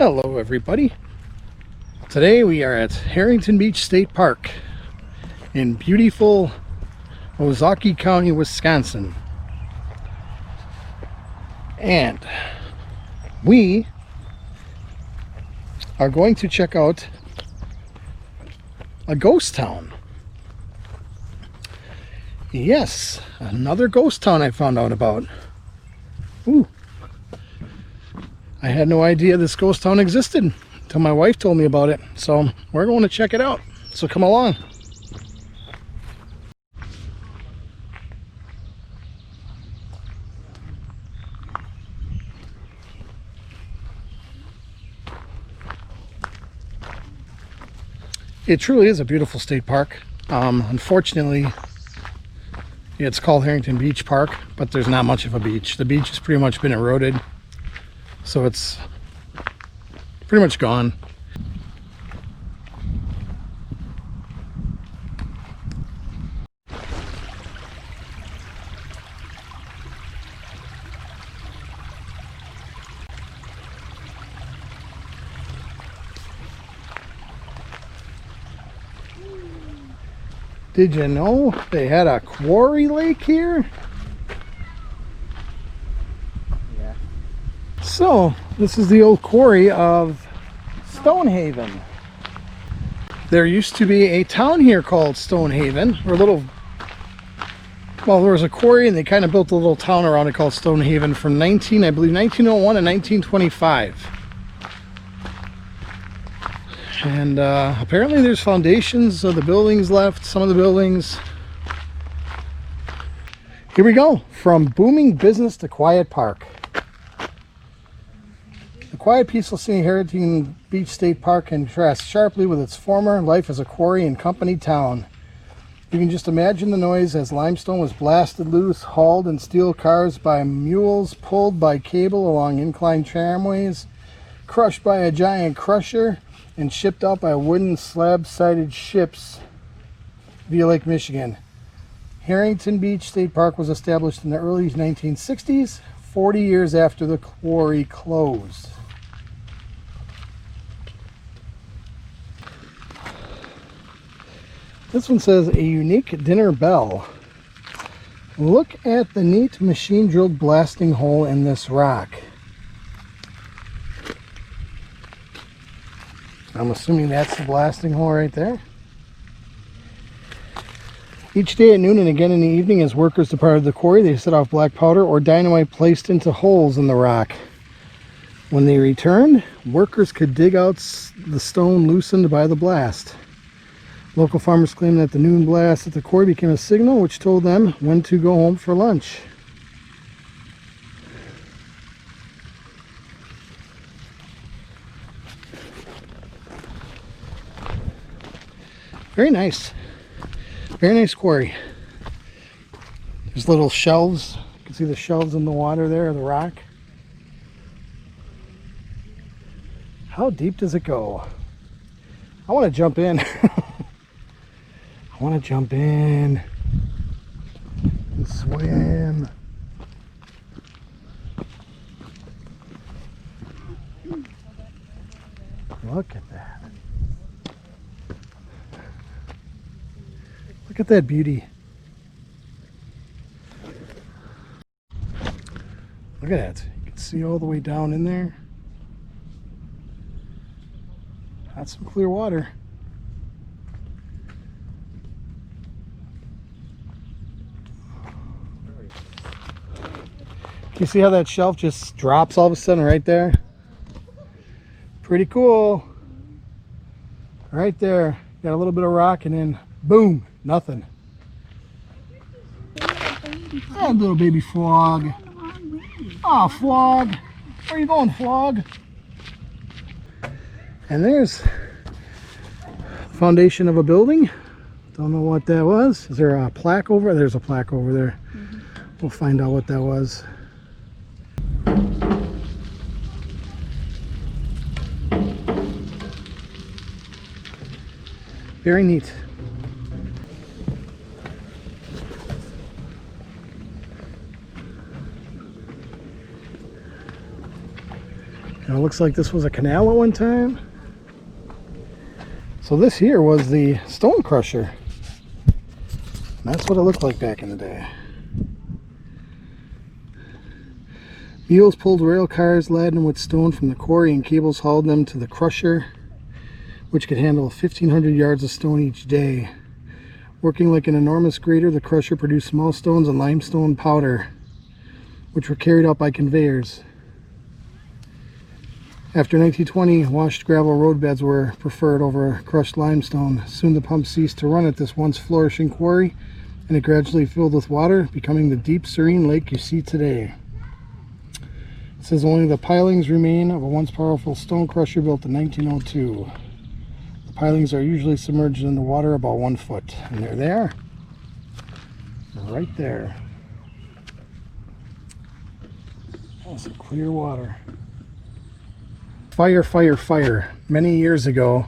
Hello everybody. Today we are at Harrington Beach State Park in beautiful Ozaukee County, Wisconsin. And we are going to check out a ghost town. Yes, another ghost town I found out about. Ooh. I had no idea this ghost town existed until my wife told me about it. So we're going to check it out. So come along. It truly is a beautiful state park. Unfortunately, it's called Harrington Beach Park, but there's not much of a beach. The beach has pretty much been eroded. So it's pretty much gone. Did you know they had a quarry lake here? So, this is the Old Quarry of Stonehaven. There used to be a town here called Stonehaven, or well, there was a quarry and they kind of built a little town around it called Stonehaven from I believe 1901 and 1925. And apparently there's foundations of the buildings left, some of the buildings. Here we go, from booming business to quiet park. The quiet, peaceful scene Harrington Beach State Park contrasts sharply with its former life as a quarry and company town. You can just imagine the noise as limestone was blasted loose, hauled in steel cars by mules, pulled by cable along inclined tramways, crushed by a giant crusher, and shipped out by wooden slab-sided ships via Lake Michigan. Harrington Beach State Park was established in the early 1960s, 40 years after the quarry closed. This one says a unique dinner bell. Look at the neat machine drilled blasting hole in this rock. I'm assuming that's the blasting hole right there. Each day at noon and again in the evening, as workers departed the quarry, they set off black powder or dynamite placed into holes in the rock. When they returned, workers could dig out the stone loosened by the blast. Local farmers claim that the noon blast at the quarry became a signal which told them when to go home for lunch. Very nice. Very nice quarry. There's little shelves. You can see the shelves in the water there, the rock. How deep does it go? I want to jump in. I want to jump in and swim. Look at that. Look at that beauty. Look at that. You can see all the way down in there. That's some clear water. You see how that shelf just drops all of a sudden right there? Pretty cool. Right there. Got a little bit of rock and then boom, nothing. That little baby frog. Oh, frog. Where are you going, frog? And there's the foundation of a building. Don't know what that was. Is there a plaque over there? There's a plaque over there. We'll find out what that was. Very neat. And it looks like this was a canal at one time. So this here was the stone crusher. And that's what it looked like back in the day. Mules pulled rail cars laden with stone from the quarry, and cables hauled them to the crusher, which could handle 1,500 yards of stone each day. Working like an enormous grater, the crusher produced small stones and limestone powder, which were carried out by conveyors. After 1920, washed gravel roadbeds were preferred over crushed limestone. Soon the pump ceased to run at this once flourishing quarry, and it gradually filled with water, becoming the deep, serene lake you see today. It says only the pilings remain of a once powerful stone crusher built in 1902. The pilings are usually submerged in the water about 1 foot. And there they are. Right there. Oh, some clear water. Fire, fire, fire. Many years ago,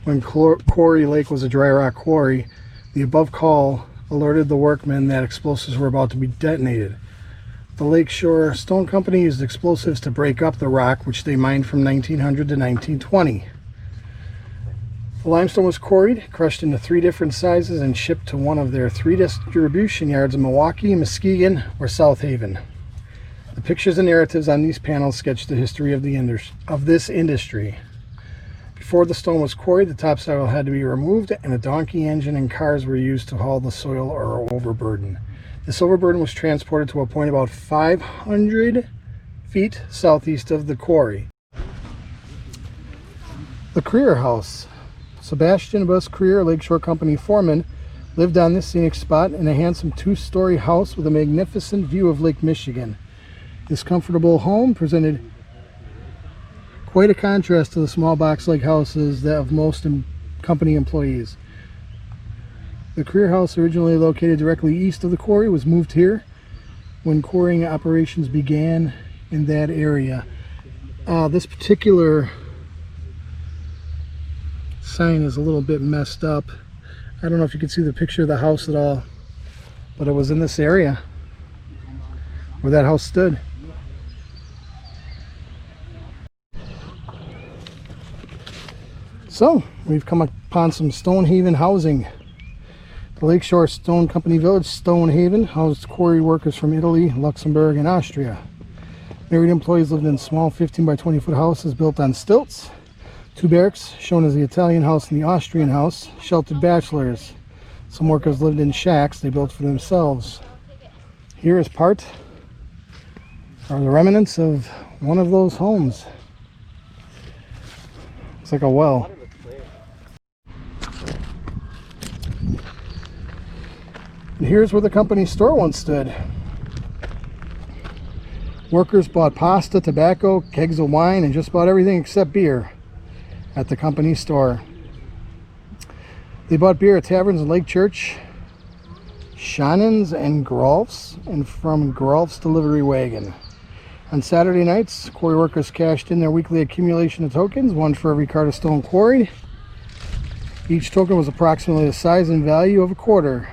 when Quarry Lake was a dry rock quarry, the above call alerted the workmen that explosives were about to be detonated. The Lakeshore Stone Company used explosives to break up the rock, which they mined from 1900 to 1920. The limestone was quarried, crushed into 3 different sizes, and shipped to one of their 3 distribution yards in Milwaukee, Muskegon, or South Haven. The pictures and narratives on these panels sketch the history of this industry. Before the stone was quarried, the topsoil had to be removed, and a donkey engine and cars were used to haul the soil or overburden. This overburden was transported to a point about 500 feet southeast of the quarry. The Courier House. Sebastian Bus Courier, Lakeshore Company foreman, lived on this scenic spot in a handsome 2-story house with a magnificent view of Lake Michigan. This comfortable home presented quite a contrast to the small box-like houses that of most company employees. The Courier House, originally located directly east of the quarry, was moved here when quarrying operations began in that area. This particular sign is a little bit messed up. I don't know if you can see the picture of the house at all, but it was in this area where that house stood. So we've come upon some Stonehaven housing. The Lakeshore Stone Company Village, Stonehaven, housed quarry workers from Italy, Luxembourg, and Austria. Married employees lived in small 15 by 20 foot houses built on stilts. 2 barracks, shown as the Italian house and the Austrian house, sheltered bachelors. Some workers lived in shacks they built for themselves. Here is part, or the remnants of one of those homes. Looks like a well. And here's where the company store once stood. Workers bought pasta, tobacco, kegs of wine, and just about everything except beer at the company store. They bought beer at taverns in Lake Church, Shannon's, and Grolf's, and from Grolf's delivery wagon. On Saturday nights, quarry workers cashed in their weekly accumulation of tokens, 1 for every cart of stone quarried. Each token was approximately the size and value of a quarter.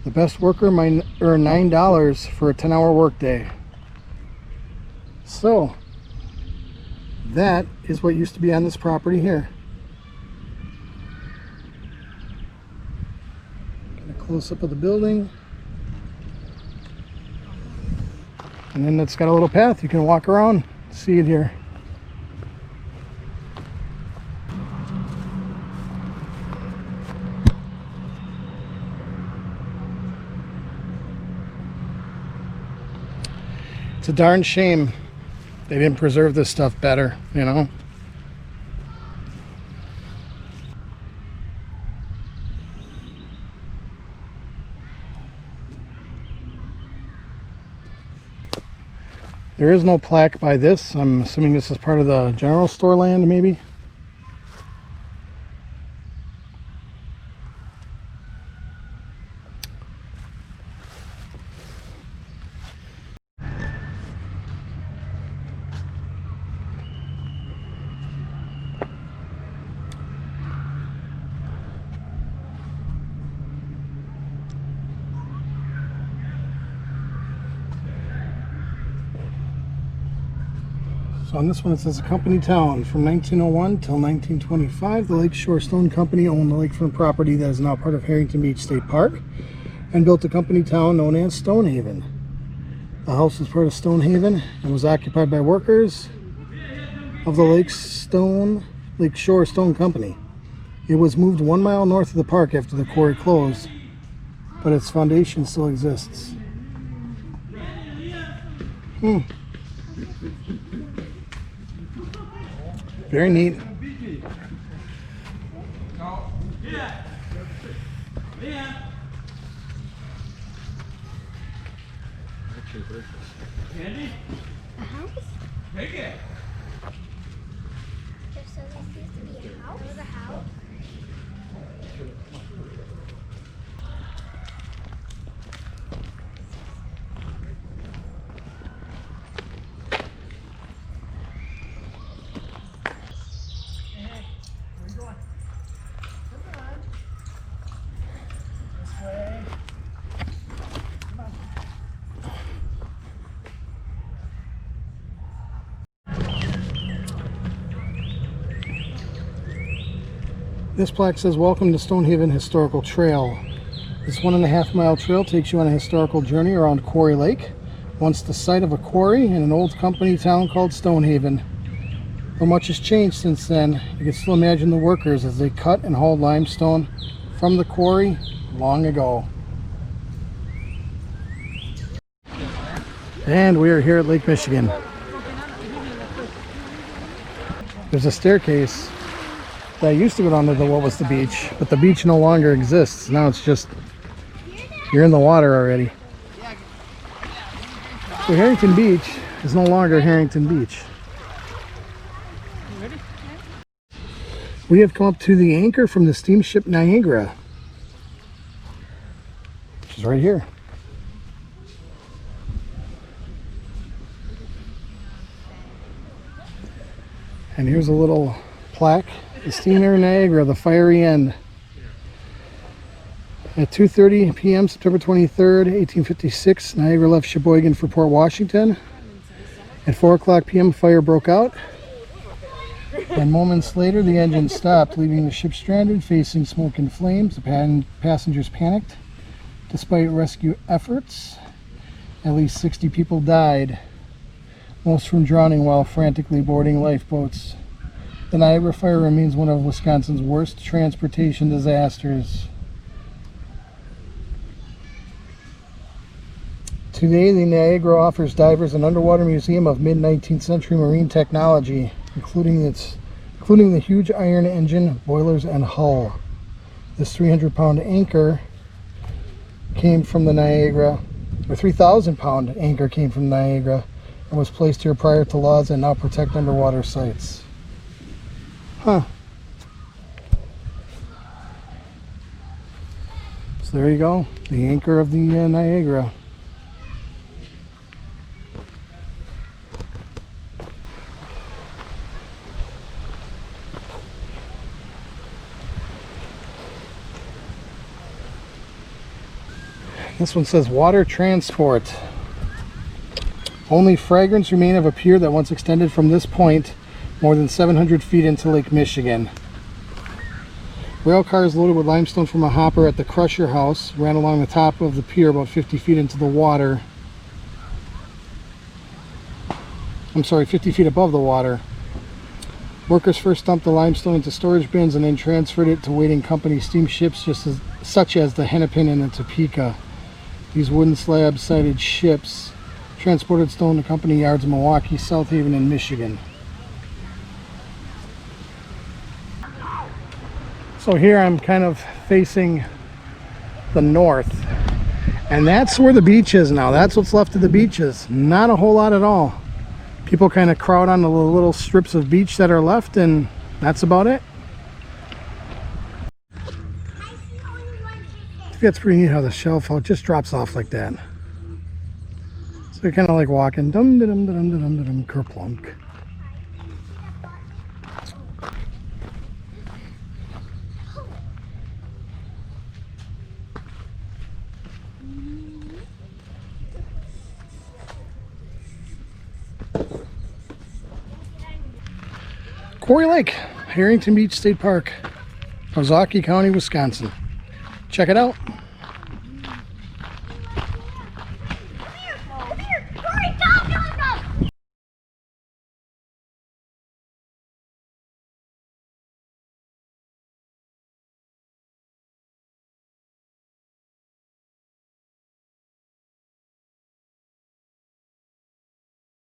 The best worker might earn $9 for a 10-hour workday. So, that is what used to be on this property here. Get a close-up of the building. And then it's got a little path you can walk around, see it here. It's a darn shame they didn't preserve this stuff better, you know. There is no plaque by this. I'm assuming this is part of the general store land, maybe. So on this one it says a company town from 1901 till 1925. The Lakeshore Stone Company owned the lakefront property that is now part of Harrington Beach State Park and built a company town known as Stonehaven. The house was part of Stonehaven and was occupied by workers of the Lakeshore Stone Company. It was moved 1 mile north of the park after the quarry closed, but its foundation still exists. Very neat. Candy? A house? Take it. So this used to be a house? There was a house? This plaque says, "Welcome to Stonehaven Historical Trail." This 1.5 mile trail takes you on a historical journey around Quarry Lake, once the site of a quarry in an old company town called Stonehaven. Though much has changed since then, you can still imagine the workers as they cut and hauled limestone from the quarry long ago. And we are here at Lake Michigan. There's a staircase that used to go down to what was the beach, but the beach no longer exists. Now it's just, you're in the water already. So Harrington Beach is no longer Harrington Beach. We have come up to the anchor from the steamship Niagara, which is right here. And here's a little plaque. The steamer Niagara, the fiery end. At 2:30 p.m. September 23rd, 1856, Niagara left Sheboygan for Port Washington. At 4 o'clock p.m., a fire broke out. And moments later, the engine stopped, leaving the ship stranded, facing smoke and flames. The passengers panicked. Despite rescue efforts, at least 60 people died, most from drowning while frantically boarding lifeboats. The Niagara fire remains one of Wisconsin's worst transportation disasters. Today, the Niagara offers divers an underwater museum of mid-19th century marine technology, including the huge iron engine, boilers, and hull. This 300-pound anchor came from the Niagara, or 3,000-pound anchor came from Niagara, and was placed here prior to laws that now protect underwater sites. Huh. So there you go, the anchor of the Niagara. This one says water transport. Only fragments remain of a pier that once extended from this point more than 700 feet into Lake Michigan. Rail cars loaded with limestone from a hopper at the Courier House ran along the top of the pier about 50 feet into the water. 50 feet above the water. Workers first dumped the limestone into storage bins and then transferred it to waiting company steamships such as the Hennepin and the Topeka. These wooden slab-sided ships transported stone to company yards in Milwaukee, South Haven, and Michigan. So here I'm kind of facing the north, and that's where the beach is now. That's what's left of the beaches. Not a whole lot at all. People kind of crowd on the little strips of beach that are left, and that's about it. I think that's pretty neat how the shelf just drops off like that. So you're kind of like walking, dum-da-dum-da-dum-da-dum-da-dum, kerplunk. Quarry Lake, Harrington Beach State Park, Ozaukee County, Wisconsin. Check it out.